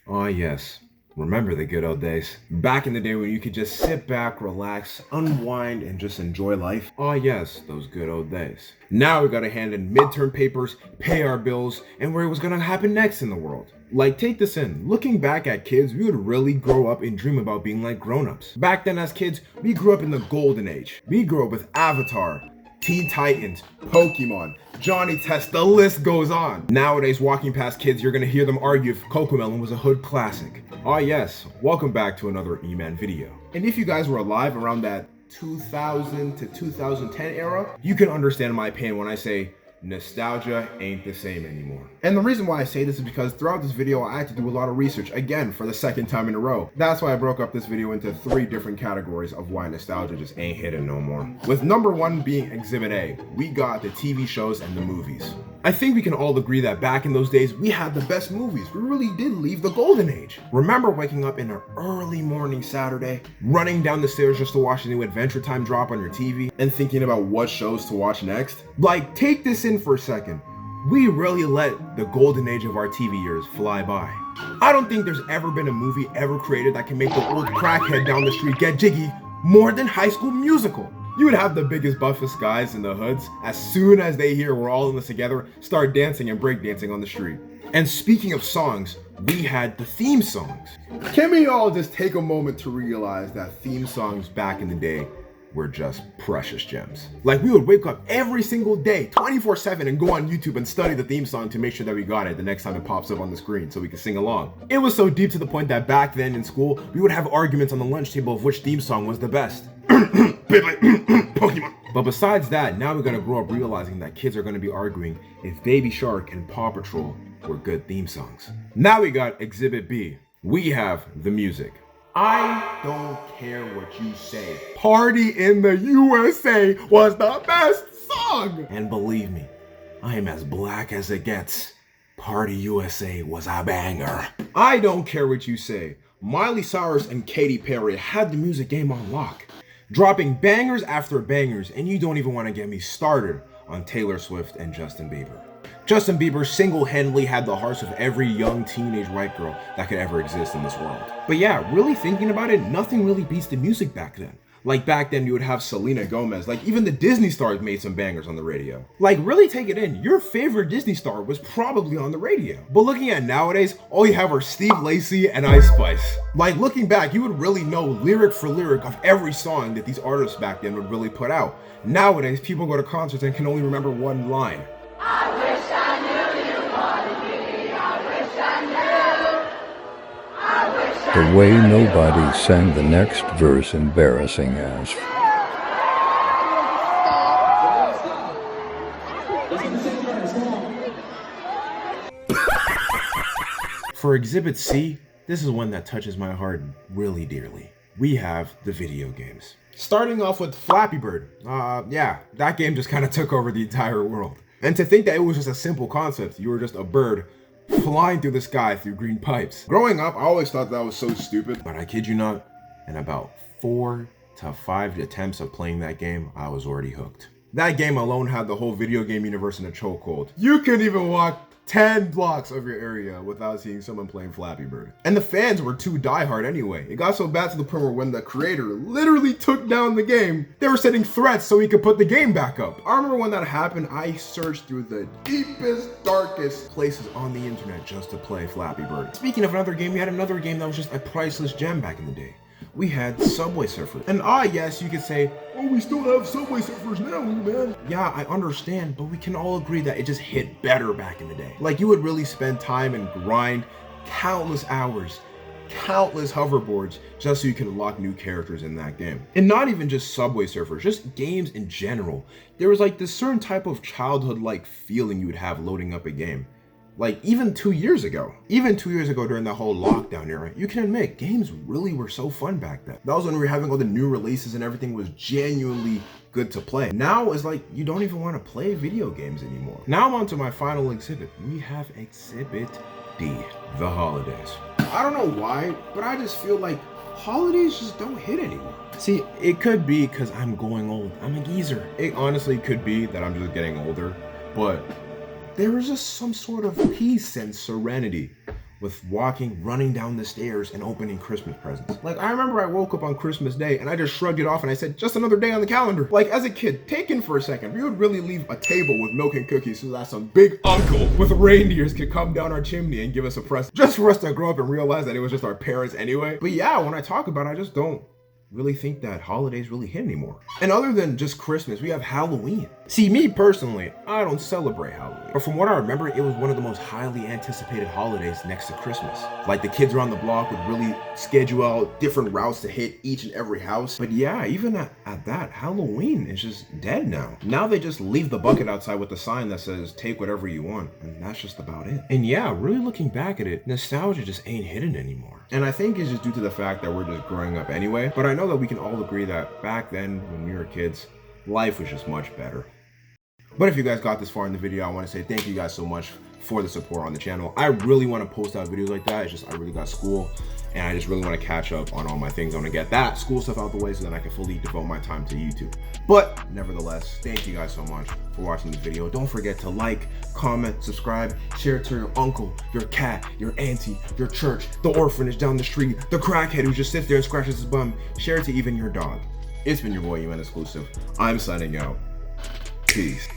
Ah, yes. Remember the good old days. Back in the day when you could just sit back, relax, unwind, and just enjoy life. Ah, yes, those good old days. Now we gotta hand in midterm papers, pay our bills, and where it was gonna happen next in the world. Like, take this in. Looking back at kids, we would really grow up and dream about being like grown-ups. Back then as kids, we grew up in the golden age. We grew up with Avatar, Teen Titans, Pokemon, Johnny Test, the list goes on. Nowadays, walking past kids, you're gonna hear them argue if Cocomelon was a hood classic. Ah yes, welcome back to another E-Man video. And if you guys were alive around that 2000 to 2010 era, you can understand my pain when I say nostalgia ain't the same anymore. And the reason why I say this is because throughout this video, I had to do a lot of research, again, for the second time in a row. That's why I broke up this video into 3 different categories of why nostalgia just ain't hitting no more. With number 1 being Exhibit A, we got the TV shows and the movies. I think we can all agree that back in those days, we had the best movies. We really did leave the golden age. Remember waking up in an early morning Saturday, running down the stairs just to watch a new Adventure Time drop on your TV, and thinking about what shows to watch next? Like, take this in for a second. We really let the golden age of our TV years fly by. I don't think there's ever been a movie ever created that can make the old crackhead down the street get jiggy more than High School Musical. You would have the biggest, buffest guys in the hoods, as soon as they hear we're all in this together, start dancing and breakdancing on the street. And speaking of songs, we had the theme songs. Can we all just take a moment to realize that theme songs back in the day were just precious gems? Like, we would wake up every single day, 24/7, and go on YouTube and study the theme song to make sure that we got it the next time it pops up on the screen so we could sing along. It was so deep to the point that back then in school, we would have arguments on the lunch table of which theme song was the best. Pokemon. But besides that, now we're gonna grow up realizing that kids are gonna be arguing if Baby Shark and Paw Patrol were good theme songs. Now we got Exhibit B. We have the music. I don't care what you say. Party in the USA was the best song! And believe me, I am as black as it gets. Party USA was a banger. I don't care what you say. Miley Cyrus and Katy Perry had the music game on lock, dropping bangers after bangers, and you don't even want to get me started on Taylor Swift and Justin Bieber. Justin Bieber single-handedly had the hearts of every young teenage white girl that could ever exist in this world. But yeah, really thinking about it, nothing really beats the music back then. Like back then you would have Selena Gomez, like even the Disney stars made some bangers on the radio. Like really take it in, your favorite Disney star was probably on the radio. But looking at nowadays, all you have are Steve Lacy and Ice Spice. Like looking back, you would really know lyric for lyric of every song that these artists back then would really put out. Nowadays, people go to concerts and can only remember one line. I wish I knew you wanted me. I wish I knew. I wish I The way nobody sang the next verse embarrassing as. For Exhibit C, this is one that touches my heart really dearly. We have the video games. Starting off with Flappy Bird. Yeah, that game just kind of took over the entire world. And to think that it was just a simple concept, you were just a bird flying through the sky through green pipes. Growing up, I always thought that was so stupid, but I kid you not, in about 4 to 5 attempts of playing that game, I was already hooked. That game alone had the whole video game universe in a chokehold. You couldn't even walk 10 blocks of your area without seeing someone playing Flappy Bird. And the fans were too diehard anyway. It got so bad to the point where when the creator literally took down the game, they were sending threats so he could put the game back up. I remember when that happened, I searched through the deepest, darkest places on the internet just to play Flappy Bird. Speaking of another game, we had another game that was just a priceless gem back in the day. We had Subway Surfers. And yes, you could say, oh, we still have Subway Surfers now, man. Yeah, I understand, but we can all agree that it just hit better back in the day. Like, you would really spend time and grind countless hours, countless hoverboards, just so you can unlock new characters in that game. And not even just Subway Surfers, just games in general. There was like this certain type of childhood-like feeling you would have loading up a game. Like even 2 years ago during the whole lockdown era, you can admit games really were so fun back then. That was when we were having all the new releases and everything was genuinely good to play. Now it's like you don't even want to play video games anymore. Now I'm on to my final exhibit. We have Exhibit D, the holidays. I don't know why, but I just feel like holidays just don't hit anymore. See, it could be because I'm going old. I'm a geezer. It honestly could be that I'm just getting older, but there was just some sort of peace and serenity with walking, running down the stairs, and opening Christmas presents. Like, I remember I woke up on Christmas Day and I just shrugged it off and I said, just another day on the calendar. Like, as a kid, take in for a second, we would really leave a table with milk and cookies so that some big uncle with reindeers could come down our chimney and give us a present, just for us to grow up and realize that it was just our parents anyway. But yeah, when I talk about it, I just don't really think that holidays really hit anymore. And other than just Christmas, we have Halloween. See, me personally, I don't celebrate Halloween. But from what I remember, it was one of the most highly anticipated holidays next to Christmas. Like, the kids around the block would really schedule out different routes to hit each and every house. But yeah, even at that, Halloween is just dead now. Now they just leave the bucket outside with a sign that says, take whatever you want. And that's just about it. And yeah, really looking back at it, nostalgia just ain't hidden anymore. And I think it's just due to the fact that we're just growing up anyway. But I know that we can all agree that back then, when we were kids, life was just much better. But if you guys got this far in the video, I want to say thank you guys so much for the support on the channel. I really want to post out videos like that. It's just I really got school and I just really want to catch up on all my things. I want to get that school stuff out the way so then I can fully devote my time to YouTube. But nevertheless, thank you guys so much for watching the video. Don't forget to like, comment, subscribe, share it to your uncle, your cat, your auntie, your church, the orphanage down the street, the crackhead who just sits there and scratches his bum. Share it to even your dog. It's been your boy, UN Exclusive. I'm signing out. Peace.